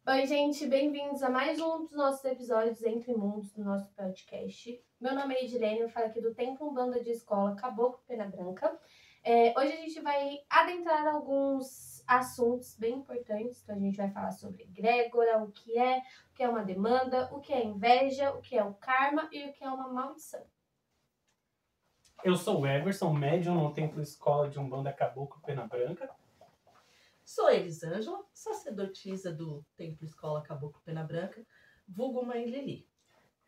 Oi, gente, bem-vindos a mais um dos nossos episódios Entre Mundos do nosso podcast. Meu nome é Edilene, eu falo aqui do Templo Umbanda de Escola Caboclo Pena Branca. Hoje a gente vai adentrar alguns assuntos bem importantes. Então a gente vai falar sobre egrégora, o que é uma demanda, o que é inveja, o que é o karma e o que é uma maldição. Eu sou o Everson, médium no Templo Escola de Umbanda Caboclo Pena Branca. Sou Elisângela, sacerdotisa do Templo Escola Caboclo Pena Branca, vulgo Mãe Lili.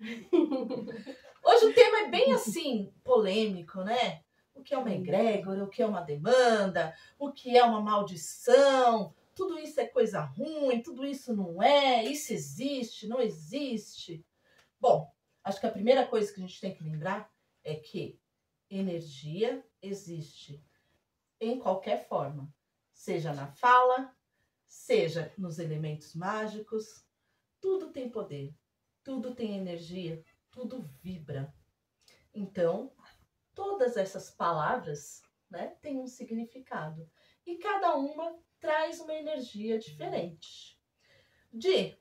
Hoje o tema é bem assim, polêmico, né? O que é uma egrégora, o que é uma demanda, o que é uma maldição, tudo isso é coisa ruim, tudo isso não é, isso existe, não existe. Bom, acho que a primeira coisa que a gente tem que lembrar é que energia existe em qualquer forma. Seja na fala, seja nos elementos mágicos, tudo tem poder, tudo tem energia, tudo vibra. Então, todas essas palavras, né, têm um significado e cada uma traz uma energia diferente. Di,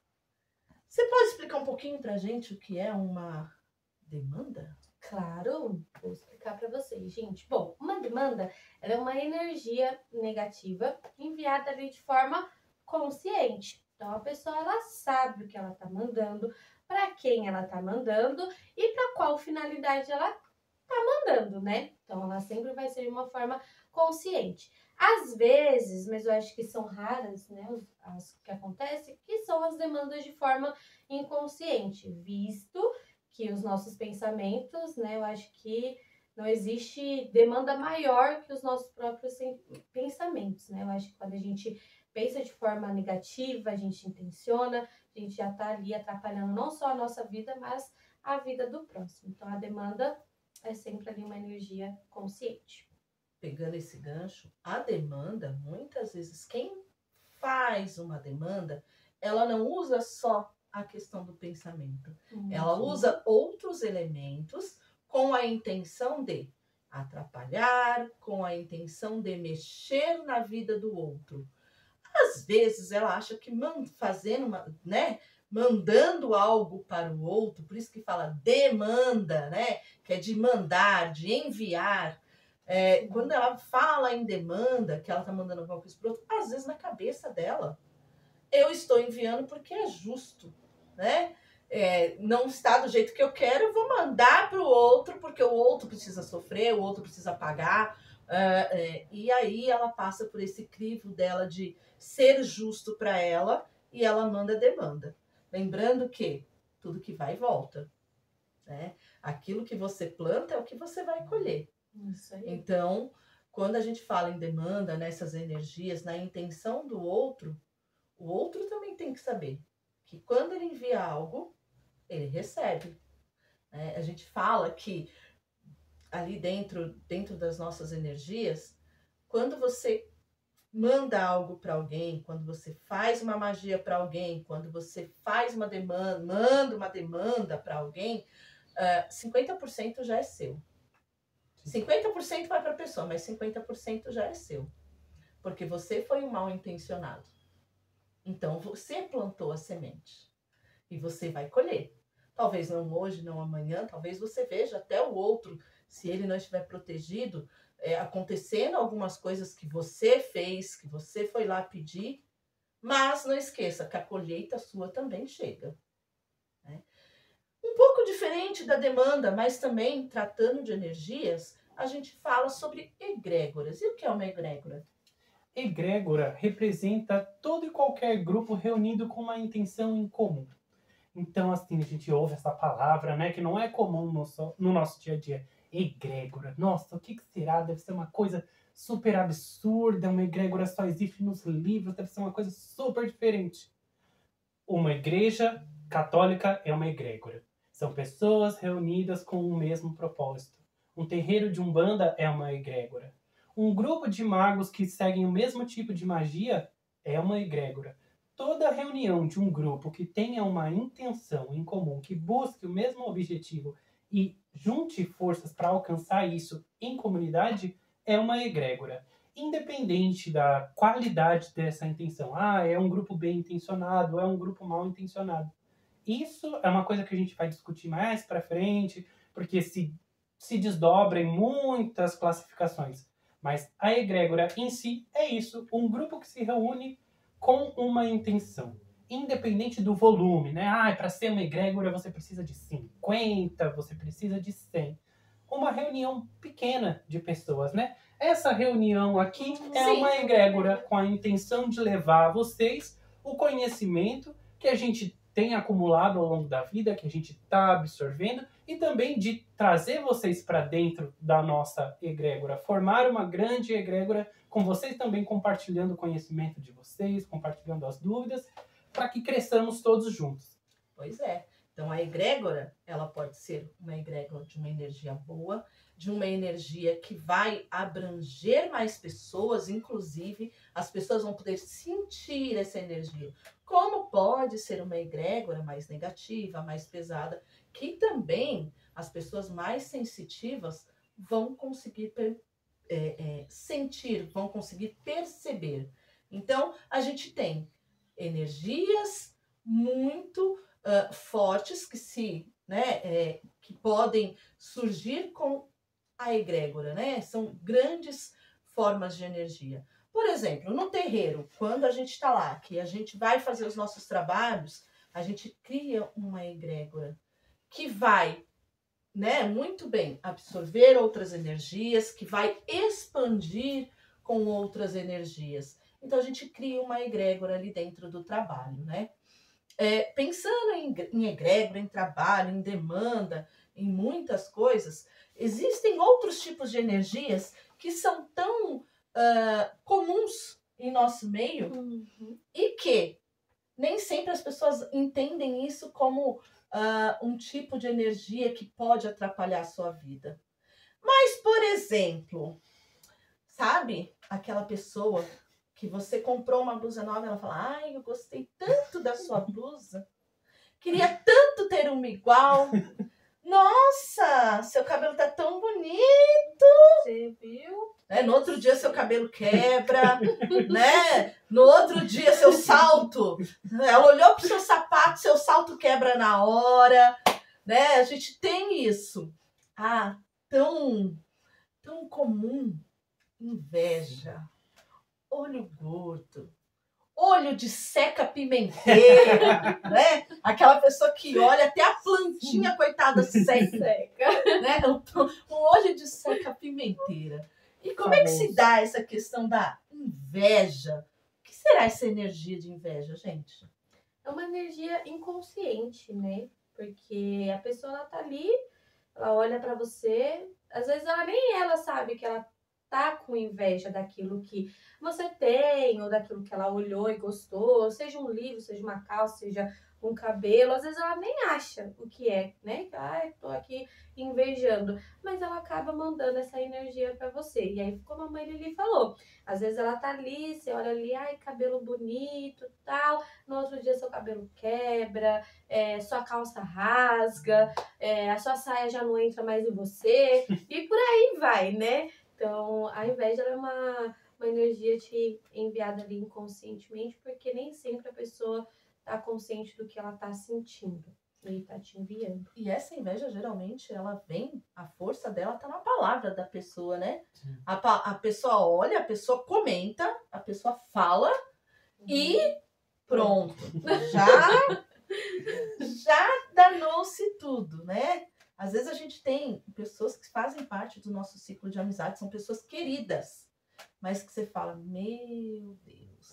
você pode explicar um pouquinho pra gente o que é uma demanda? Claro, vou explicar para vocês, gente. Bom, uma demanda ela é uma energia negativa enviada ali de forma consciente. Então a pessoa ela sabe o que ela está mandando, para quem ela está mandando e para qual finalidade ela está mandando, né? Então ela sempre vai ser de uma forma consciente. Às vezes, mas eu acho que são raras, né, as que acontecem, que são as demandas de forma inconsciente, visto que os nossos pensamentos, né, eu acho que não existe demanda maior que os nossos próprios pensamentos, né? Eu acho que quando a gente pensa de forma negativa, a gente intenciona, a gente já está ali atrapalhando não só a nossa vida, mas a vida do próximo. Então a demanda é sempre ali uma energia consciente. Pegando esse gancho, a demanda, muitas vezes, quem faz uma demanda, ela não usa só a questão do pensamento. Ela usa outros elementos com a intenção de atrapalhar, com a intenção de mexer na vida do outro. Às vezes ela acha que fazendo uma, né, mandando algo para o outro, por isso que fala demanda, né, que é de mandar, de enviar. Quando ela fala em demanda, que ela está mandando alguma coisa para o outro, às vezes na cabeça dela, eu estou enviando porque é justo, né? Não está do jeito que eu quero, eu vou mandar para o outro, porque o outro precisa sofrer, o outro precisa pagar. E aí ela passa por esse crivo dela de ser justo para ela e ela manda demanda. Lembrando que tudo que vai volta, né? Aquilo que você planta é o que você vai colher. Isso aí. Então, quando a gente fala em demanda, nessas energias, na intenção do outro, o outro também tem que saber que quando ele envia algo, ele recebe. A gente fala que ali dentro das nossas energias, quando você manda algo para alguém, quando você faz uma magia para alguém, quando você faz uma demanda, manda uma demanda para alguém, 50% já é seu. 50% vai para a pessoa, mas 50% já é seu. Porque você foi um mal intencionado. Então, você plantou a semente. E você vai colher. Talvez não hoje, não amanhã, talvez você veja até o outro, se ele não estiver protegido, acontecendo algumas coisas que você fez, que você foi lá pedir, mas não esqueça que a colheita sua também chega. Né? Um pouco diferente da demanda, mas também tratando de energias, a gente fala sobre egrégoras. E o que é uma egrégora? Egrégora representa todo e qualquer grupo reunido com uma intenção em comum. Então, assim, a gente ouve essa palavra, né, que não é comum no nosso dia a dia. Egrégora. Nossa, o que será? Deve ser uma coisa super absurda. Uma egrégora só existe nos livros. Deve ser uma coisa super diferente. Uma igreja católica é uma egrégora. São pessoas reunidas com o mesmo propósito. Um terreiro de umbanda é uma egrégora. Um grupo de magos que seguem o mesmo tipo de magia é uma egrégora. Toda reunião de um grupo que tenha uma intenção em comum, que busque o mesmo objetivo e junte forças para alcançar isso em comunidade, é uma egrégora. independente da qualidade dessa intenção. É um grupo bem intencionado, é um grupo mal intencionado. Isso é uma coisa que a gente vai discutir mais para frente, porque se desdobra em muitas classificações. Mas a egrégora em si é isso, um grupo que se reúne com uma intenção, independente do volume, né? Para ser uma egrégora você precisa de 50, você precisa de 100. Uma reunião pequena de pessoas, né? Essa reunião aqui é uma egrégora com a intenção de levar a vocês o conhecimento que a gente tem acumulado ao longo da vida, que a gente está absorvendo, e também de trazer vocês para dentro da nossa egrégora, formar uma grande egrégora com vocês também compartilhando o conhecimento de vocês, compartilhando as dúvidas, para que cresçamos todos juntos. Pois é. Então, a egrégora, ela pode ser uma egrégora de uma energia boa, de uma energia que vai abranger mais pessoas, inclusive as pessoas vão poder sentir essa energia. Como pode ser uma egrégora mais negativa, mais pesada, que também as pessoas mais sensitivas vão conseguir sentir, vão conseguir perceber. Então, a gente tem energias muito fortes que podem surgir com a egrégora, né? São grandes formas de energia. Por exemplo, no terreiro, quando a gente está lá, que a gente vai fazer os nossos trabalhos, a gente cria uma egrégora que vai, né, muito bem absorver outras energias, que vai expandir com outras energias. Então, a gente cria uma egrégora ali dentro do trabalho, né? Pensando em egrégora, em trabalho, em demanda, em muitas coisas, existem outros tipos de energias que são tão comuns em nosso meio e que nem sempre as pessoas entendem isso como um tipo de energia que pode atrapalhar a sua vida. Mas, por exemplo, sabe aquela pessoa que você comprou uma blusa nova e ela fala: ai, eu gostei tanto da sua blusa, queria tanto ter uma igual. Nossa, seu cabelo tá tão bonito. Você viu? No outro dia seu cabelo quebra, né? No outro dia seu salto, ela olhou pro seu salto quebra na hora, né? A gente tem isso. Tão comum, inveja, olho gordo, olho de seca pimenteira, né? Aquela pessoa que olha até a plantinha, coitada, seca, né? Um olho de seca pimenteira. E como é que se dá essa questão da inveja? O que será essa energia de inveja, gente? É uma energia inconsciente, né? Porque a pessoa, ela tá ali, ela olha pra você, às vezes ela sabe que ela tá com inveja daquilo que você tem, ou daquilo que ela olhou e gostou, seja um livro, seja uma calça, seja um cabelo, às vezes ela nem acha o que é, né? Tô aqui invejando, mas ela acaba mandando essa energia pra você. E aí, como a mãe Lili falou, às vezes ela tá ali, você olha ali, cabelo bonito, tal, no outro dia seu cabelo quebra, sua calça rasga, a sua saia já não entra mais em você, e por aí vai, né? Então, a inveja é uma energia enviada ali inconscientemente, porque nem sempre a pessoa está consciente do que ela está sentindo e está te enviando. E essa inveja, geralmente, ela vem, a força dela está na palavra da pessoa, né? A pessoa olha, a pessoa comenta, a pessoa fala e pronto. Já danou-se tudo, né? Às vezes a gente tem pessoas que fazem parte do nosso ciclo de amizade, são pessoas queridas, mas que você fala: meu Deus,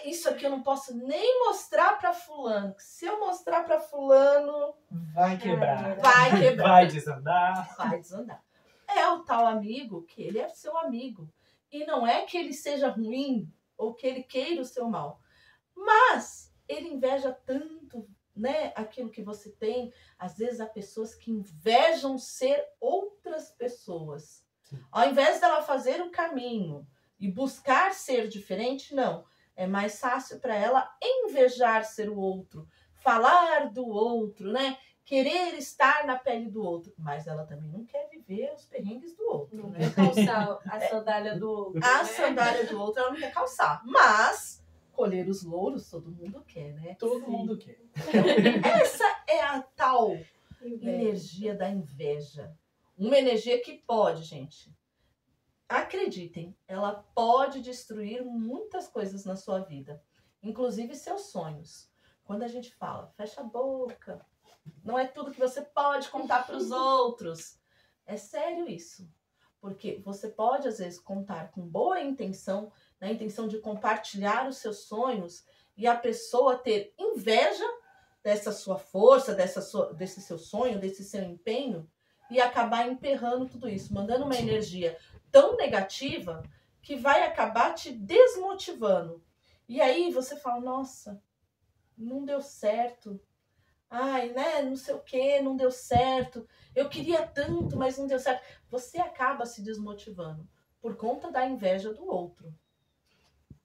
isso aqui eu não posso nem mostrar para fulano, que se eu mostrar para fulano... Vai quebrar. Vai desandar. Vai desandar. É o tal amigo que ele é seu amigo. E não é que ele seja ruim ou que ele queira o seu mal, mas ele inveja tanto, né, aquilo que você tem. Às vezes há pessoas que invejam ser outras pessoas. Sim. Ao invés dela fazer um caminho e buscar ser diferente, não. É mais fácil para ela invejar ser o outro, falar do outro, né? Querer estar na pele do outro. Mas ela também não quer viver ver os perrengues do outro, Não né? quer calçar a sandália do outro. A né? sandália do outro ela não quer calçar, mas colher os louros todo mundo quer, né? Todo Sim. mundo quer. Essa é a tal Inveja. energia da inveja. Uma energia que pode, gente. Acreditem, ela pode destruir muitas coisas na sua vida, inclusive seus sonhos. Quando a gente fala, fecha a boca, não é tudo que você pode contar para os outros. É sério isso. Porque você pode, às vezes, contar com boa intenção, na intenção de compartilhar os seus sonhos, e a pessoa ter inveja dessa sua força, desse seu sonho, desse seu empenho, e acabar emperrando tudo isso, mandando uma energia tão negativa que vai acabar te desmotivando. E aí você fala, nossa, não deu certo. Ai, né, não sei o que, não deu certo. Eu queria tanto, mas não deu certo. Você acaba se desmotivando por conta da inveja do outro,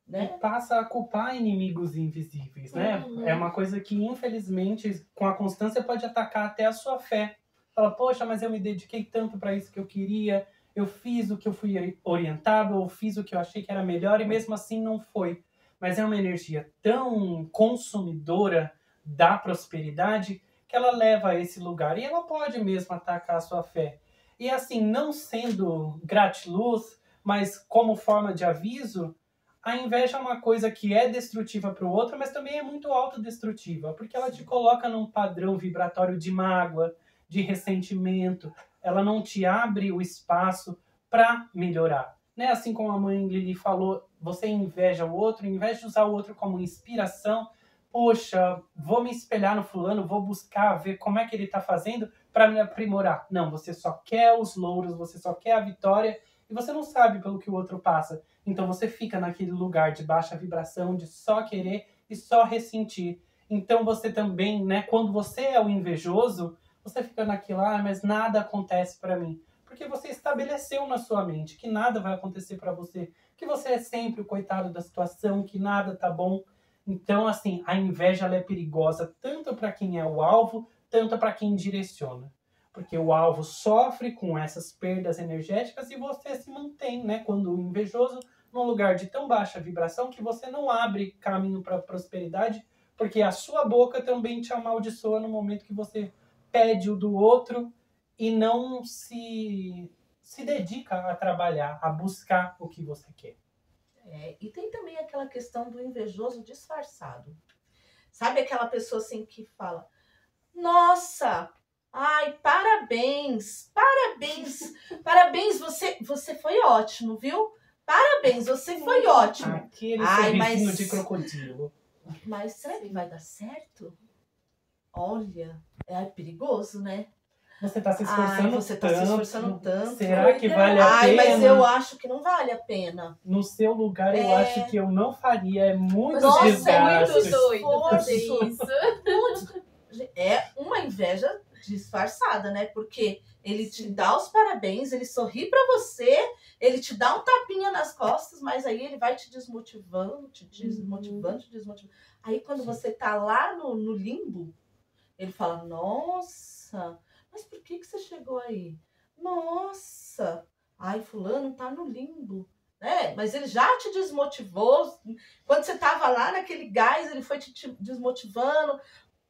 E né? passa a culpar inimigos invisíveis, né? Uhum. É uma coisa que, infelizmente, com a constância pode atacar até a sua fé. Fala, poxa, mas eu me dediquei tanto para isso que eu queria, eu fiz o que eu fui orientado, ou fiz o que eu achei que era melhor, e mesmo assim não foi. Mas é uma energia tão consumidora da prosperidade que ela leva a esse lugar. E ela pode mesmo atacar a sua fé. E assim, não sendo gratiluz, mas como forma de aviso, a inveja é uma coisa que é destrutiva para o outro, mas também é muito autodestrutiva, porque ela te coloca num padrão vibratório de mágoa, de ressentimento. Ela não te abre o espaço para melhorar. Né? Assim como a mãe Lili falou, você inveja o outro, em vez de usar o outro como inspiração, poxa, vou me espelhar no fulano, vou buscar ver como é que ele está fazendo para me aprimorar. Não, você só quer os louros, você só quer a vitória e você não sabe pelo que o outro passa. Então você fica naquele lugar de baixa vibração, de só querer e só ressentir. Então você também, né, quando você é o invejoso, você fica naquilo, mas nada acontece para mim. Porque você estabeleceu na sua mente que nada vai acontecer para você, que você é sempre o coitado da situação, que nada tá bom. Então, assim, a inveja ela é perigosa tanto para quem é o alvo, tanto para quem direciona. Porque o alvo sofre com essas perdas energéticas e você se mantém, né, quando o invejoso, num lugar de tão baixa vibração que você não abre caminho para a prosperidade, porque a sua boca também te amaldiçoa no momento que você pede o do outro e não se dedica a trabalhar, a buscar o que você quer. E tem também aquela questão do invejoso disfarçado. Sabe aquela pessoa assim que fala, nossa, ai, parabéns, você foi ótimo, viu? Parabéns, você foi ótimo. Aquele Ai, sorrisinho mas- de crocodilo. Mas será que vai dar certo? Olha, é perigoso, né? Você tá se Ai, esforçando você tá se esforçando tanto. Será que vale a Ai, pena? mas eu acho que não vale a pena. No seu lugar, eu acho que eu não faria. É muito Nossa, é desgaste. muito doido fazer Esforço. isso. É uma inveja disfarçada, né? Porque ele te dá os parabéns, ele sorri pra você, ele te dá um tapinha nas costas, mas aí ele vai te desmotivando, te desmotivando. Aí quando você tá lá no limbo, ele fala, nossa, mas por que você chegou aí? Nossa, ai, fulano tá no limbo. Né? Mas ele já te desmotivou. Quando você tava lá naquele gás, ele foi te desmotivando,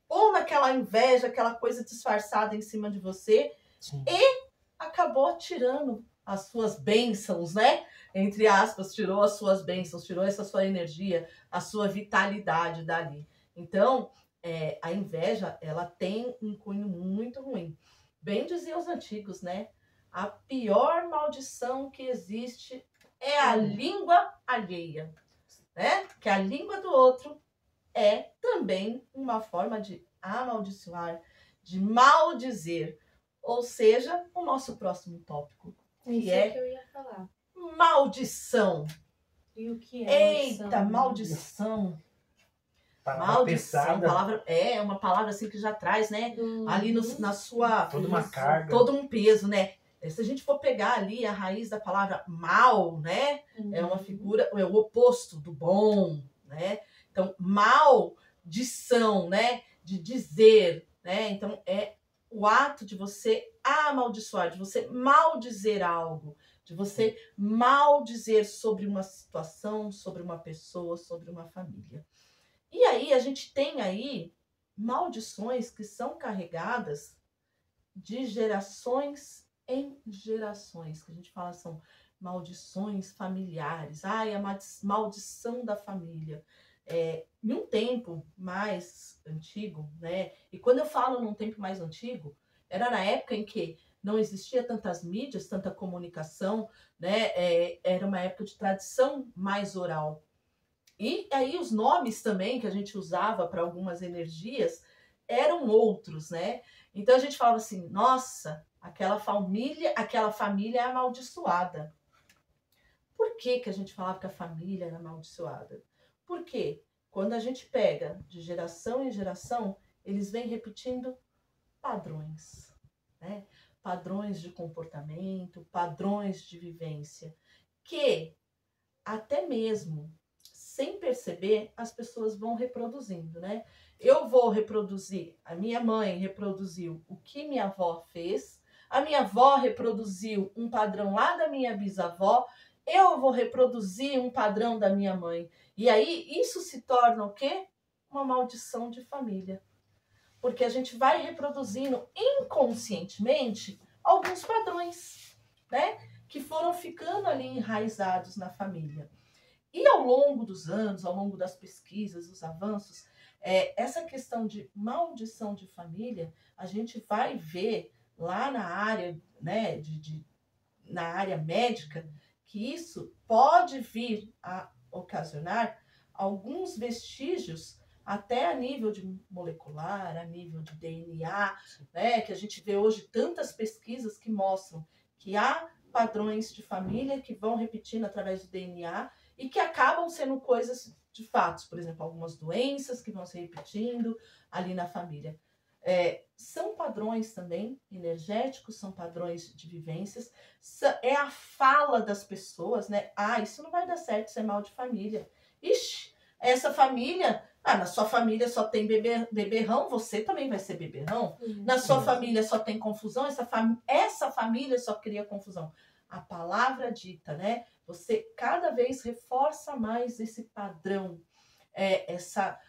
ou naquela inveja, aquela coisa disfarçada em cima de você. Sim. E acabou tirando as suas bênçãos, né? Entre aspas, tirou as suas bênçãos, tirou essa sua energia, a sua vitalidade dali. Então, a inveja, ela tem um cunho muito ruim. Bem diziam os antigos, né? A pior maldição que existe é a língua alheia, né? Que a língua do outro é também uma forma de amaldiçoar, de maldizer. Ou seja, o nosso próximo tópico, Isso é que eu ia falar. maldição. E o que é Eita, maldição. Palavra Maldição, pesada. palavra, é uma palavra assim que já traz, né? Ali na sua... Toda uma carga. Todo um peso, né? Se a gente for pegar ali a raiz da palavra mal, né? É uma figura, é o oposto do bom, né? Então, maldição, né? De dizer, né? Então, é o ato de você amaldiçoar, de você maldizer algo, de você maldizer sobre uma situação, sobre uma pessoa, sobre uma família. E aí a gente tem aí maldições que são carregadas de gerações em gerações, que a gente fala são maldições familiares. Ai, a maldição da família. Em um tempo mais antigo, né? E quando eu falo num tempo mais antigo, era na época em que não existia tantas mídias, tanta comunicação, né? Era uma época de tradição mais oral. E aí os nomes também que a gente usava para algumas energias eram outros, né? Então a gente falava assim, nossa, aquela família é amaldiçoada. Por que que a gente falava que a família era amaldiçoada? Porque quando a gente pega de geração em geração, eles vêm repetindo padrões, né? Padrões de comportamento, padrões de vivência, que até mesmo sem perceber, as pessoas vão reproduzindo, né? Eu vou reproduzir, a minha mãe reproduziu o que minha avó fez, a minha avó reproduziu um padrão lá da minha bisavó, eu vou reproduzir um padrão da minha mãe. E aí isso se torna o quê? Uma maldição de família. Porque a gente vai reproduzindo inconscientemente alguns padrões, né? Que foram ficando ali enraizados na família. E ao longo dos anos, ao longo das pesquisas, dos avanços, essa questão de maldição de família, a gente vai ver lá na área, né, na área médica, que isso pode vir a ocasionar alguns vestígios até a nível de molecular, a nível de DNA, né, que a gente vê hoje tantas pesquisas que mostram que há padrões de família que vão repetindo através do DNA e que acabam sendo coisas de fatos, por exemplo, algumas doenças que vão se repetindo ali na família. São padrões também energéticos, são padrões de vivências, é a fala das pessoas, né? Ah, isso não vai dar certo, isso é mal de família. Ixi, essa família, na sua família só tem beberrão, você também vai ser beberrão. Na sua família só tem confusão, essa família só cria confusão. A palavra dita, né? Você cada vez reforça mais esse padrão, essa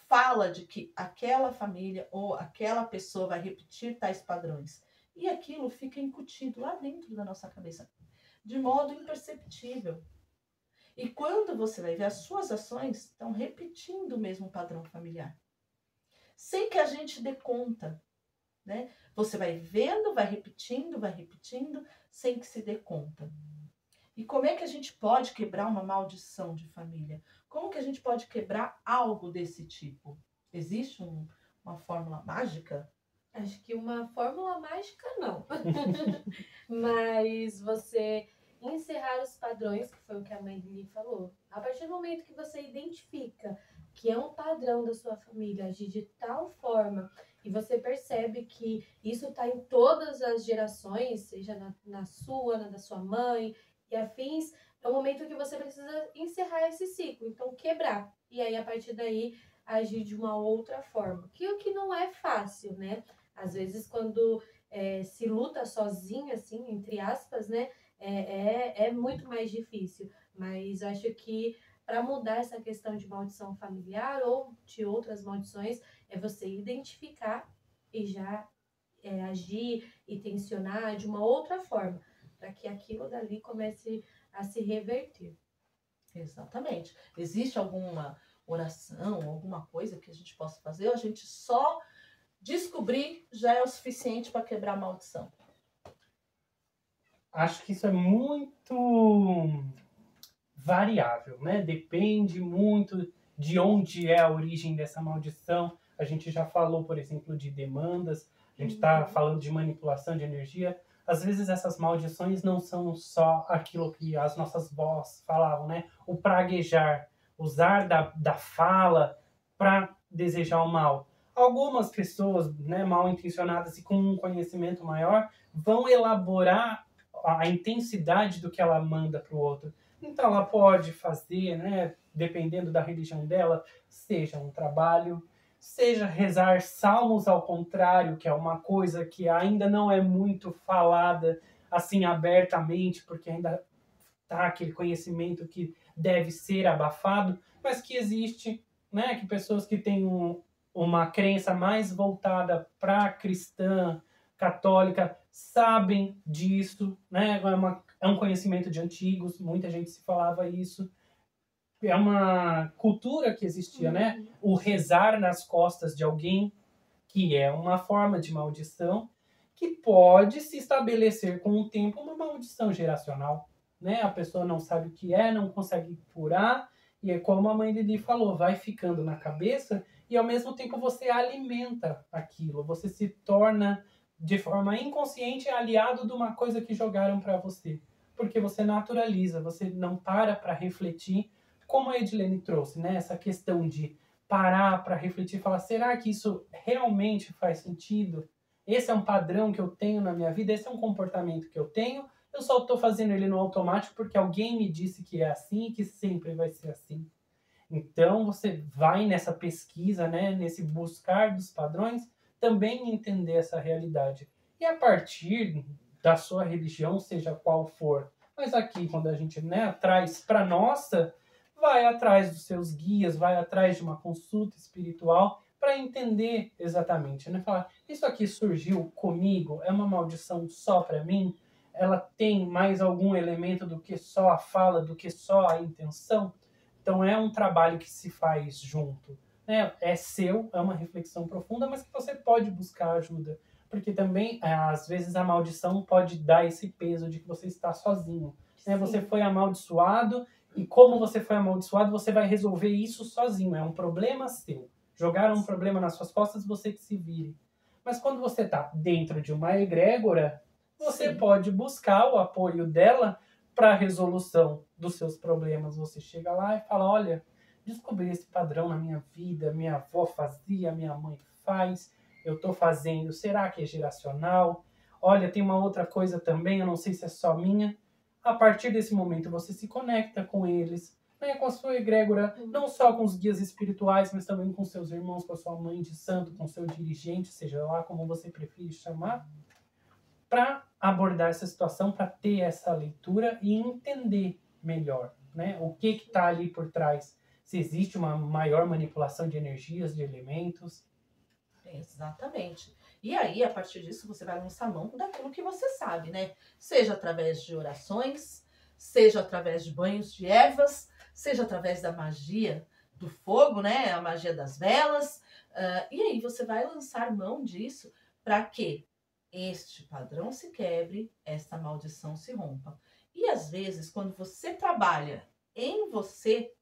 fala de que aquela família ou aquela pessoa vai repetir tais padrões. E aquilo fica incutido lá dentro da nossa cabeça, de modo imperceptível. E quando você vai ver, as suas ações estão repetindo o mesmo padrão familiar. Sem que a gente dê conta, né? Você vai vendo, vai repetindo, sem que se dê conta. E como é que a gente pode quebrar uma maldição de família? Como que a gente pode quebrar algo desse tipo? Existe uma fórmula mágica? Acho que uma fórmula mágica não. Mas você encerrar os padrões, que foi o que a mãe Lili falou. A partir do momento que você identifica que é um padrão da sua família agir de tal forma e você percebe que isso está em todas as gerações, seja na sua, na da sua mãe e afins, é o momento que você precisa encerrar esse ciclo, então quebrar. E aí, a partir daí, agir de uma outra forma. Que o que não é fácil, né? Às vezes, quando se luta sozinho, assim, entre aspas, né? É muito mais difícil. Mas acho que para mudar essa questão de maldição familiar ou de outras maldições, é você identificar e já agir e tensionar de uma outra forma, para que aquilo dali comece a se reverter. Exatamente. Existe alguma oração, alguma coisa que a gente possa fazer, ou a gente só descobrir já é o suficiente para quebrar a maldição? Acho que isso é muito variável, né? Depende muito de onde é a origem dessa maldição. A gente já falou, por exemplo, de demandas, a gente está falando de manipulação de energia. Às vezes essas maldições não são só aquilo que as nossas vós falavam, né? O praguejar, usar da fala para desejar o mal. Algumas pessoas, né, mal intencionadas e com um conhecimento maior, vão elaborar a intensidade do que ela manda para o outro. Então ela pode fazer, né, dependendo da religião dela, seja um trabalho, seja rezar salmos ao contrário, que é uma coisa que ainda não é muito falada assim abertamente, porque ainda tá aquele conhecimento que deve ser abafado, mas que existe, né? Que pessoas que têm uma crença mais voltada para cristã, católica, sabem disso, né? É um conhecimento de antigos, muita gente se falava isso. É uma cultura que existia, né? O rezar nas costas de alguém, que é uma forma de maldição, que pode se estabelecer com o tempo uma maldição geracional, né? A pessoa não sabe o que é, não consegue curar, e é como a mãe Lili falou, vai ficando na cabeça e ao mesmo tempo você alimenta aquilo, você se torna de forma inconsciente aliado de uma coisa que jogaram para você, porque você naturaliza, você não para refletir, como a Edilene trouxe, né? Essa questão de parar para refletir e falar, será que isso realmente faz sentido? Esse é um padrão que eu tenho na minha vida, esse é um comportamento que eu tenho, eu só estou fazendo ele no automático porque alguém me disse que é assim e que sempre vai ser assim. Então você vai nessa pesquisa, né, nesse buscar dos padrões, também entender essa realidade. E a partir da sua religião, seja qual for, mas aqui quando a gente, né, traz para nossa, vai atrás dos seus guias, vai atrás de uma consulta espiritual para entender exatamente, né? Falar, isso aqui surgiu comigo, é uma maldição só para mim? Ela tem mais algum elemento do que só a fala, do que só a intenção? Então é um trabalho que se faz junto, né? É seu, é uma reflexão profunda, mas que você pode buscar ajuda, porque também às vezes a maldição pode dar esse peso de que você está sozinho, né? Você foi amaldiçoado e como você foi amaldiçoado, você vai resolver isso sozinho, é um problema seu. Jogaram um problema nas suas costas, você que se vire. Mas quando você está dentro de uma egrégora, você pode buscar o apoio dela para a resolução dos seus problemas. Você chega lá e fala, olha, descobri esse padrão na minha vida, minha avó fazia, minha mãe faz, eu estou fazendo, será que é geracional? Olha, tem uma outra coisa também, eu não sei se é só minha. A partir desse momento você se conecta com eles, né, com a sua egrégora, não só com os guias espirituais, mas também com seus irmãos, com a sua mãe de santo, com seu dirigente, seja lá como você preferir chamar, para abordar essa situação, para ter essa leitura e entender melhor, né, o que está ali por trás. Se existe uma maior manipulação de energias, de elementos. Exatamente. E aí, a partir disso, você vai lançar mão daquilo que você sabe, né? Seja através de orações, seja através de banhos de ervas, seja através da magia do fogo, né? A magia das velas. E aí, você vai lançar mão disso para que este padrão se quebre, esta maldição se rompa. E às vezes, quando você trabalha em você,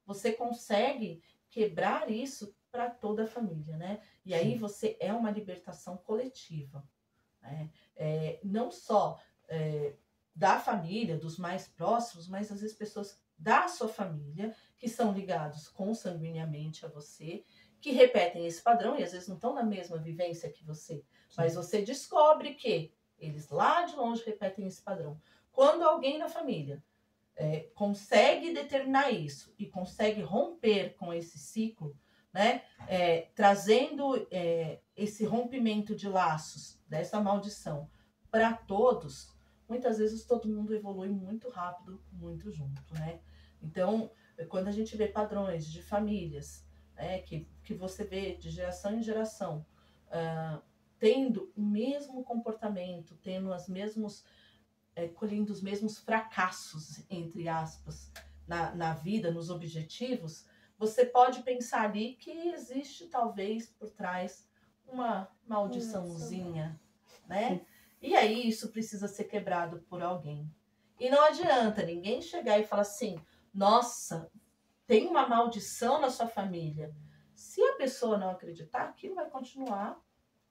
você consegue quebrar isso para toda a família, né? E aí você é uma libertação coletiva, né? Não só da família, dos mais próximos, mas às vezes pessoas da sua família que são ligados consanguineamente a você, que repetem esse padrão e às vezes não estão na mesma vivência que você, mas você descobre que eles lá de longe repetem esse padrão. Quando alguém na família consegue determinar isso e consegue romper com esse ciclo, né, trazendo esse rompimento de laços, dessa maldição, para todos, muitas vezes todo mundo evolui muito rápido, muito junto, né? Então, quando a gente vê padrões de famílias, que você vê de geração em geração, tendo o mesmo comportamento, tendo as mesmos colhendo os mesmos fracassos, entre aspas, na vida, nos objetivos, você pode pensar ali que existe talvez por trás uma maldiçãozinha, né? E aí isso precisa ser quebrado por alguém. E não adianta ninguém chegar e falar assim, nossa, tem uma maldição na sua família. Se a pessoa não acreditar, aquilo vai continuar.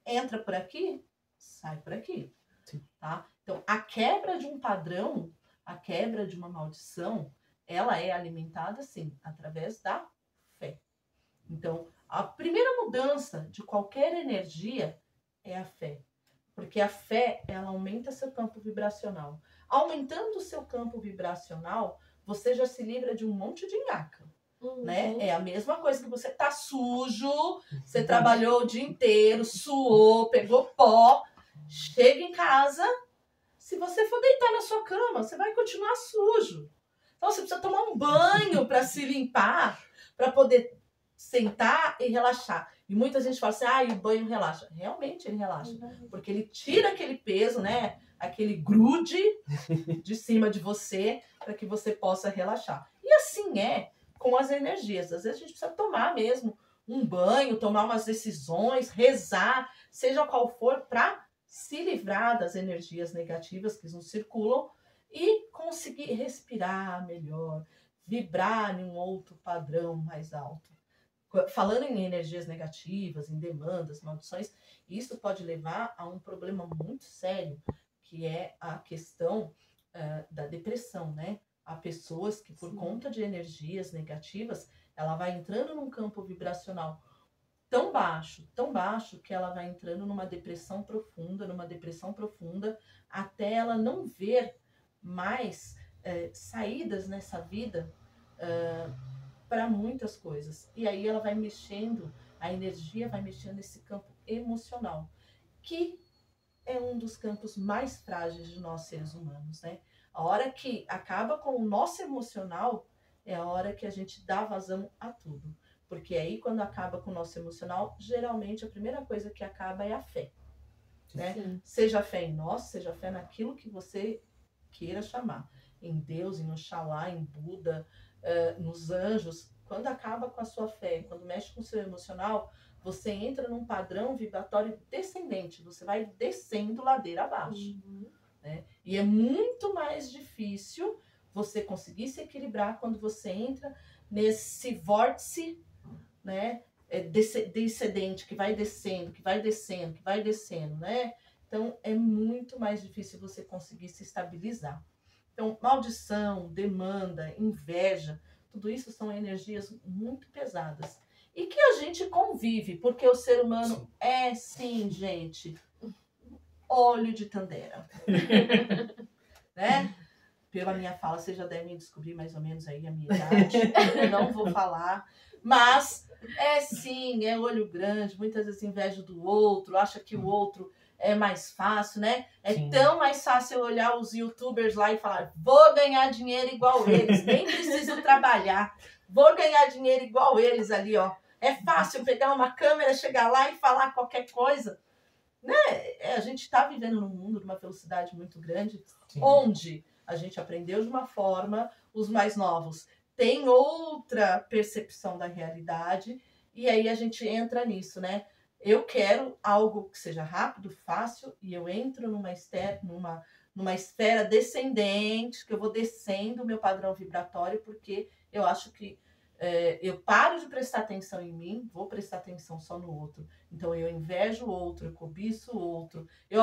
Entra por aqui, sai por aqui. Tá? Então, a quebra de um padrão, a quebra de uma maldição, ela é alimentada, sim, através da fé. Então, a primeira mudança de qualquer energia é a fé. Porque a fé, ela aumenta seu campo vibracional. Aumentando o seu campo vibracional, você já se livra de um monte de nhaca. né? Uhum. É a mesma coisa que você tá sujo, você trabalhou o dia inteiro, suou, pegou pó, chega em casa, se você for deitar na sua cama, você vai continuar sujo. Então você precisa tomar um banho para se limpar, para poder sentar e relaxar. E muita gente fala assim, o banho relaxa. Realmente ele relaxa, porque ele tira aquele peso, né? Aquele grude de cima de você, para que você possa relaxar. E assim é com as energias. Às vezes a gente precisa tomar mesmo um banho, tomar umas decisões, rezar, seja qual for, para se livrar das energias negativas que nos circulam e conseguir respirar melhor, vibrar em um outro padrão mais alto. Falando em energias negativas, em demandas, maldições, isso pode levar a um problema muito sério, que é a questão da depressão, né? Há pessoas que, por conta de energias negativas, ela vai entrando num campo vibracional tão baixo, que ela vai entrando numa depressão profunda, até ela não ver mais saídas nessa vida para muitas coisas. E aí ela vai mexendo, a energia vai mexendo nesse campo emocional, que é um dos campos mais frágeis de nós seres humanos, né? A hora que acaba com o nosso emocional é a hora que a gente dá vazão a tudo. Porque aí, quando acaba com o nosso emocional, geralmente a primeira coisa que acaba é a fé. Né? Seja a fé em nós, seja a fé naquilo que você queira chamar. Em Deus, em Oxalá, em Buda, nos anjos. Quando acaba com a sua fé, quando mexe com o seu emocional, você entra num padrão vibratório descendente. Você vai descendo ladeira abaixo. Né? E é muito mais difícil você conseguir se equilibrar quando você entra nesse vórtice, né, descendente, que vai descendo, que vai descendo, que vai descendo, né? Então, é muito mais difícil você conseguir se estabilizar. Então, maldição, demanda, inveja, tudo isso são energias muito pesadas. E que a gente convive, porque o ser humano é, sim, gente, óleo de Tandera. Né? Pela minha fala, vocês já devem descobrir mais ou menos aí a minha idade. Eu não vou falar. Mas é sim, é olho grande, muitas vezes inveja do outro, acha que o outro é mais fácil, né? É tão mais fácil eu olhar os youtubers lá e falar, vou ganhar dinheiro igual eles, nem preciso trabalhar, vou ganhar dinheiro igual eles ali, ó. É fácil pegar uma câmera, chegar lá e falar qualquer coisa. Né? A gente está vivendo num mundo de uma velocidade muito grande, onde a gente aprendeu de uma forma, os mais novos têm outra percepção da realidade, e aí a gente entra nisso, né? Eu quero algo que seja rápido, fácil, e eu entro numa esfera descendente, que eu vou descendo o meu padrão vibratório, porque eu acho que eu paro de prestar atenção em mim, vou prestar atenção só no outro. Então eu invejo o outro, eu cobiço o outro, eu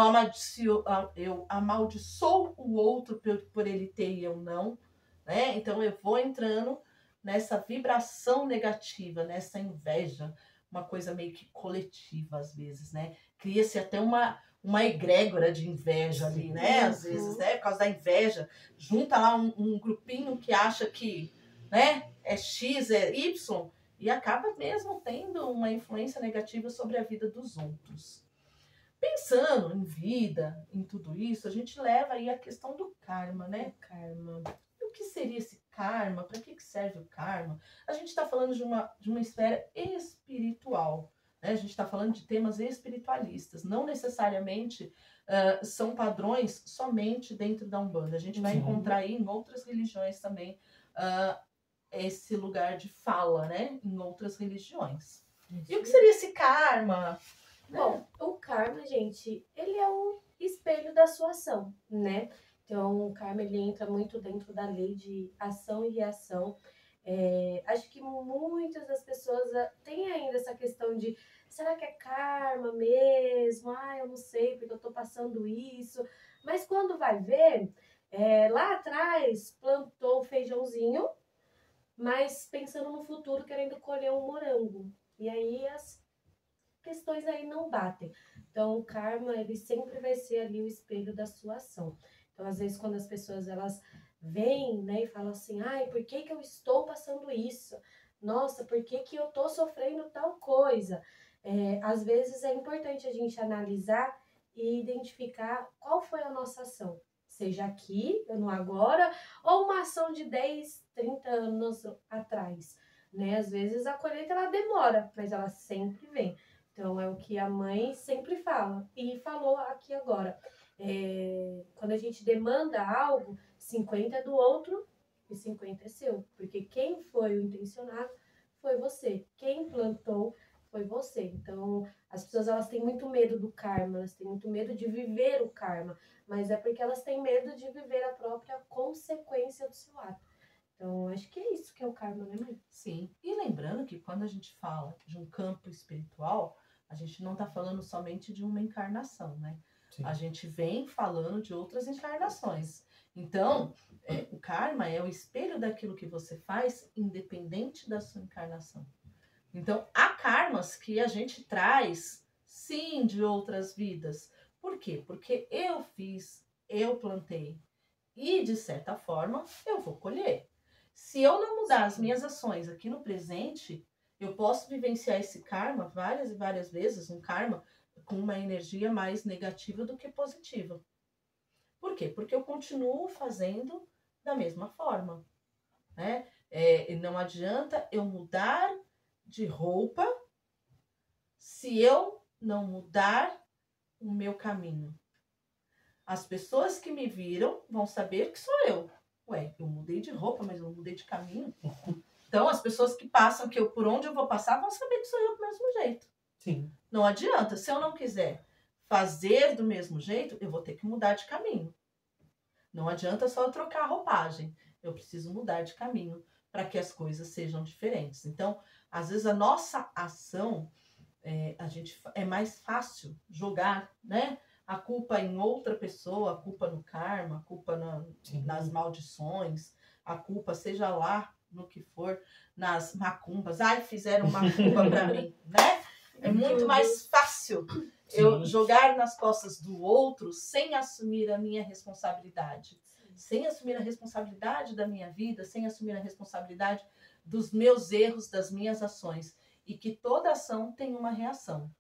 amaldiçoo o outro por ele ter e eu não, né? Então eu vou entrando nessa vibração negativa, nessa inveja, uma coisa meio que coletiva às vezes, né? Cria-se até uma egrégora de inveja ali, né? Às vezes, né? Por causa da inveja, junta lá um grupinho que acha que, né? É X, é Y, e acaba mesmo tendo uma influência negativa sobre a vida dos outros. Pensando em vida, em tudo isso, a gente leva aí a questão do karma, né? Karma. E o que seria esse karma? Para que serve o karma? A gente está falando de uma esfera espiritual, né? A gente está falando de temas espiritualistas, não necessariamente são padrões somente dentro da Umbanda. A gente vai encontrar aí em outras religiões também esse lugar de fala, né? Em outras religiões. E o que seria esse karma? Bom, o karma, gente, ele é o espelho da sua ação, né? Então, o karma, ele entra muito dentro da lei de ação e reação. Acho que muitas das pessoas têm ainda essa questão de, será que é karma mesmo? Eu não sei, porque eu tô passando isso. Mas quando vai ver, lá atrás, plantou feijãozinho, mas pensando no futuro, querendo colher um morango. E aí as questões aí não batem. Então, o karma, ele sempre vai ser ali o espelho da sua ação. Então, às vezes, quando as pessoas, elas vêm, né, e falam assim, por que eu estou passando isso? Nossa, por que que eu tô sofrendo tal coisa? Às vezes é importante a gente analisar e identificar qual foi a nossa ação. Seja aqui, no agora, ou uma ação de 10, 30 anos atrás, né? Às vezes a colheita ela demora, mas ela sempre vem. Então é o que a mãe sempre fala e falou aqui agora. Quando a gente demanda algo, 50 é do outro e 50 é seu. Porque quem foi o intencionado foi você. Quem plantou foi você. Então, as pessoas elas têm muito medo do karma, elas têm muito medo de viver o karma, mas é porque elas têm medo de viver a própria consequência do seu ato. Então, acho que é isso que é o karma, né, mãe? Sim. E lembrando que quando a gente fala de um campo espiritual, a gente não está falando somente de uma encarnação, né? Sim. A gente vem falando de outras encarnações. Então, o karma é o espelho daquilo que você faz, independente da sua encarnação. Então, há karmas que a gente traz, sim, de outras vidas. Por quê? Porque eu fiz, eu plantei. E, de certa forma, eu vou colher. Se eu não mudar as minhas ações aqui no presente, eu posso vivenciar esse karma várias e várias vezes, um karma com uma energia mais negativa do que positiva. Por quê? Porque eu continuo fazendo da mesma forma, né? Não adianta eu mudar de roupa se eu não mudar o meu caminho. As pessoas que me viram vão saber que sou eu. Ué, eu mudei de roupa, mas eu não mudei de caminho. Então, as pessoas que passam, por onde eu vou passar, vão saber que sou eu do mesmo jeito. Sim. Não adianta. Se eu não quiser fazer do mesmo jeito, eu vou ter que mudar de caminho. Não adianta só eu trocar a roupagem. Eu preciso mudar de caminho para que as coisas sejam diferentes. Então, às vezes, a nossa ação, é mais fácil jogar, né? A culpa em outra pessoa, a culpa no karma, a culpa nas maldições, a culpa seja lá no que for, nas macumbas. Ai, fizeram macumba para mim, né? É muito mais fácil eu jogar nas costas do outro sem assumir a minha responsabilidade. Sem assumir a responsabilidade da minha vida, sem assumir a responsabilidade dos meus erros, das minhas ações. E que toda ação tem uma reação.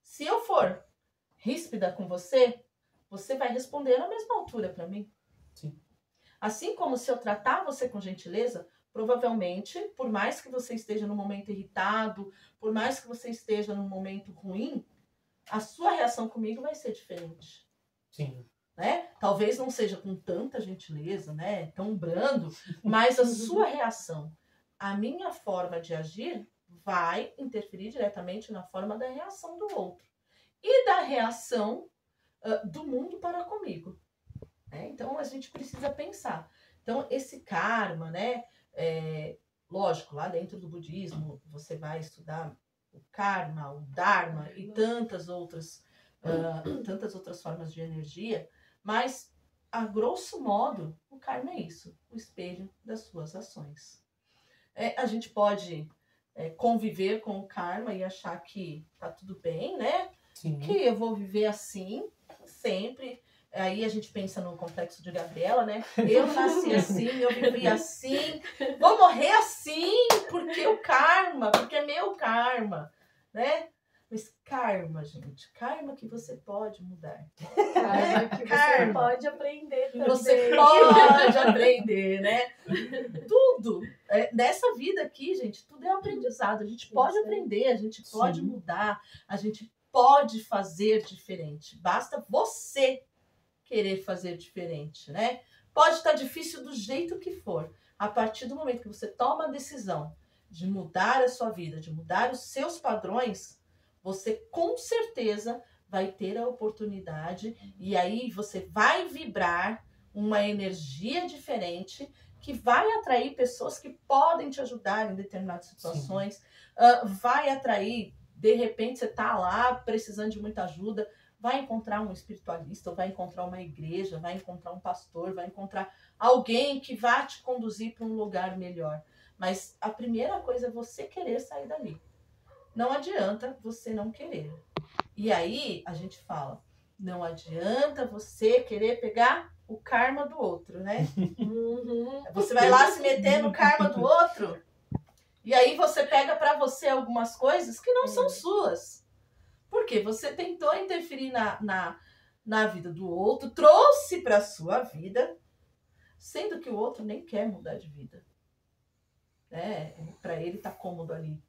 Se eu for ríspida com você, você vai responder na mesma altura para mim. Sim. Assim como se eu tratar você com gentileza, provavelmente, por mais que você esteja num momento irritado, por mais que você esteja num momento ruim, a sua reação comigo vai ser diferente. Sim. Né? Talvez não seja com tanta gentileza, né? Tão brando, mas a sua reação, a minha forma de agir vai interferir diretamente na forma da reação do outro. E da reação do mundo para comigo. Né? Então, a gente precisa pensar. Então, esse karma, né? Lógico, lá dentro do budismo, você vai estudar o karma, o dharma e tantas outras formas de energia, mas, a grosso modo, o karma é isso, o espelho das suas ações. A gente pode conviver com o karma e achar que tá tudo bem, né? Sim. Que eu vou viver assim, sempre. Aí a gente pensa no complexo de Gabriela, né? Eu nasci assim, eu vivi assim, vou morrer assim, porque o karma, porque é meu karma, né? Mas karma, gente, karma que você pode mudar. Karma que você pode aprender também. Você pode aprender, né? Tudo. Nessa vida aqui, gente, tudo é aprendizado. A gente pode aprender, a gente pode mudar, a gente pode fazer diferente. Basta você querer fazer diferente, né? Pode estar difícil do jeito que for. A partir do momento que você toma a decisão de mudar a sua vida, de mudar os seus padrões, você com certeza vai ter a oportunidade e aí você vai vibrar uma energia diferente que vai atrair pessoas que podem te ajudar em determinadas situações, vai atrair, de repente você está lá precisando de muita ajuda, vai encontrar um espiritualista, vai encontrar uma igreja, vai encontrar um pastor, vai encontrar alguém que vai te conduzir para um lugar melhor. Mas a primeira coisa é você querer sair dali. Não adianta você não querer. E aí a gente fala, não adianta você querer pegar o karma do outro, né? Você vai lá se meter no karma do outro E aí você pega para você algumas coisas que não são suas. Porque você tentou interferir na vida do outro, trouxe para sua vida, sendo que o outro nem quer mudar de vida. Para ele tá cômodo ali.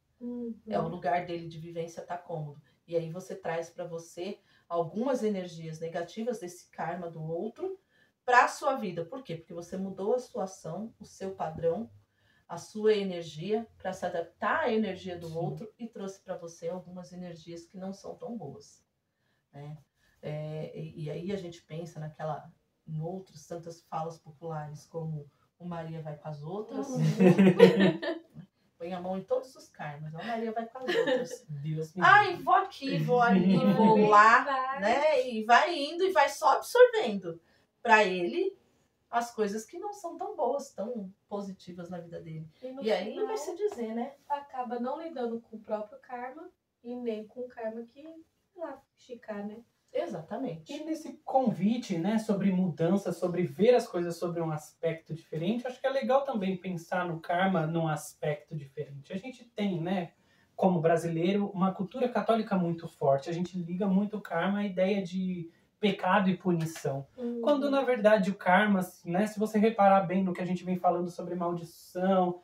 É o lugar dele de vivência, tá cômodo. E aí você traz para você algumas energias negativas desse karma do outro para a sua vida. Por quê? Porque você mudou a sua ação, o seu padrão, a sua energia para se adaptar à energia do outro e trouxe para você algumas energias que não são tão boas, né? E aí a gente pensa em outras tantas falas populares, como o Maria vai com as outras. Põe a mão em todos os karmas. A Maria vai com as outras. Deus me Ai, vou aqui, vou ali, vou lá, né? E vai indo e vai só absorvendo para ele as coisas que não são tão boas, tão positivas na vida dele. E aí final, vai se dizer, né? acaba não lidando com o próprio karma e nem com o karma que lá esticar, né? Exatamente. E nesse convite, né, sobre mudança, sobre ver as coisas sobre um aspecto diferente, acho que é legal também pensar no karma num aspecto diferente. A gente tem, né, como brasileiro, uma cultura católica muito forte. A gente liga muito o karma à ideia de pecado e punição. Quando, na verdade, o karma, né, se você reparar bem no que a gente vem falando sobre maldição,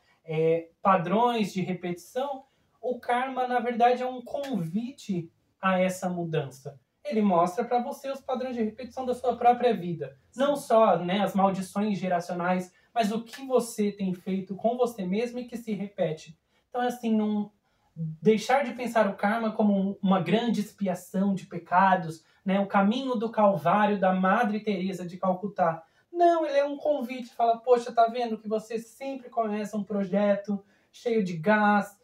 padrões de repetição, o karma, na verdade, é um convite a essa mudança. Ele mostra para você os padrões de repetição da sua própria vida. Não só, né, as maldições geracionais, mas o que você tem feito com você mesmo e que se repete. Então, assim, não deixar de pensar o karma como uma grande expiação de pecados, né, o caminho do Calvário da Madre Teresa de Calcutá. Não, ele é um convite. Fala, poxa, tá vendo que você sempre começa um projeto cheio de gás,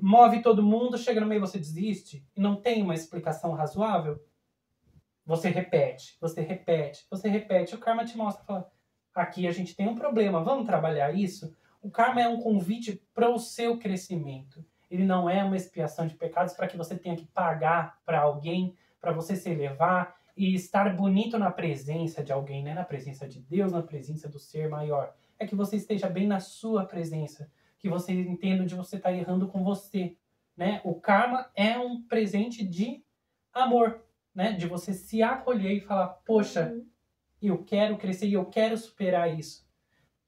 move todo mundo, chega no meio você desiste e não tem uma explicação razoável? Você repete, você repete, você repete. O karma te mostra, fala, aqui a gente tem um problema, vamos trabalhar isso? O karma é um convite para o seu crescimento. Ele não é uma expiação de pecados para que você tenha que pagar para alguém, para você se elevar e estar bonito na presença de alguém, né? Na presença de Deus, na presença do ser maior. É que você esteja bem na sua presença, que você entenda onde você está errando com você, né? O karma é um presente de amor, né? De você se acolher e falar, poxa, eu quero crescer e eu quero superar isso.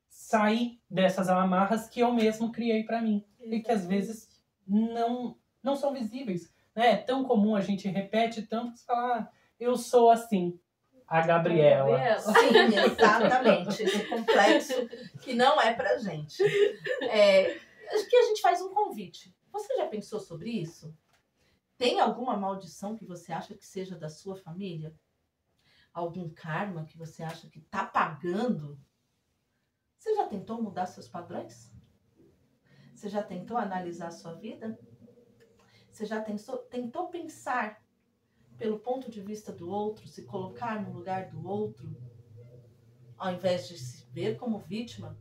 Sair dessas amarras que eu mesmo criei para mim. E que às vezes não são visíveis, né? É tão comum, a gente repete tanto que você fala, eu sou assim. A Gabriela. Sim, exatamente. Esse complexo que não é pra gente. Acho que a gente faz um convite. Você já pensou sobre isso? Tem alguma maldição que você acha que seja da sua família? Algum karma que você acha que tá pagando? Você já tentou mudar seus padrões? Você já tentou analisar a sua vida? Você já tentou pensar pelo ponto de vista do outro, se colocar no lugar do outro, ao invés de se ver como vítima,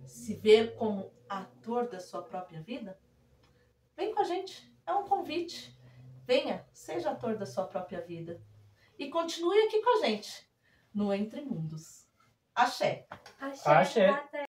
se ver como ator da sua própria vida? Vem com a gente, é um convite. Venha, seja ator da sua própria vida. E continue aqui com a gente, no Entre Mundos. Axé. Axé. Axé.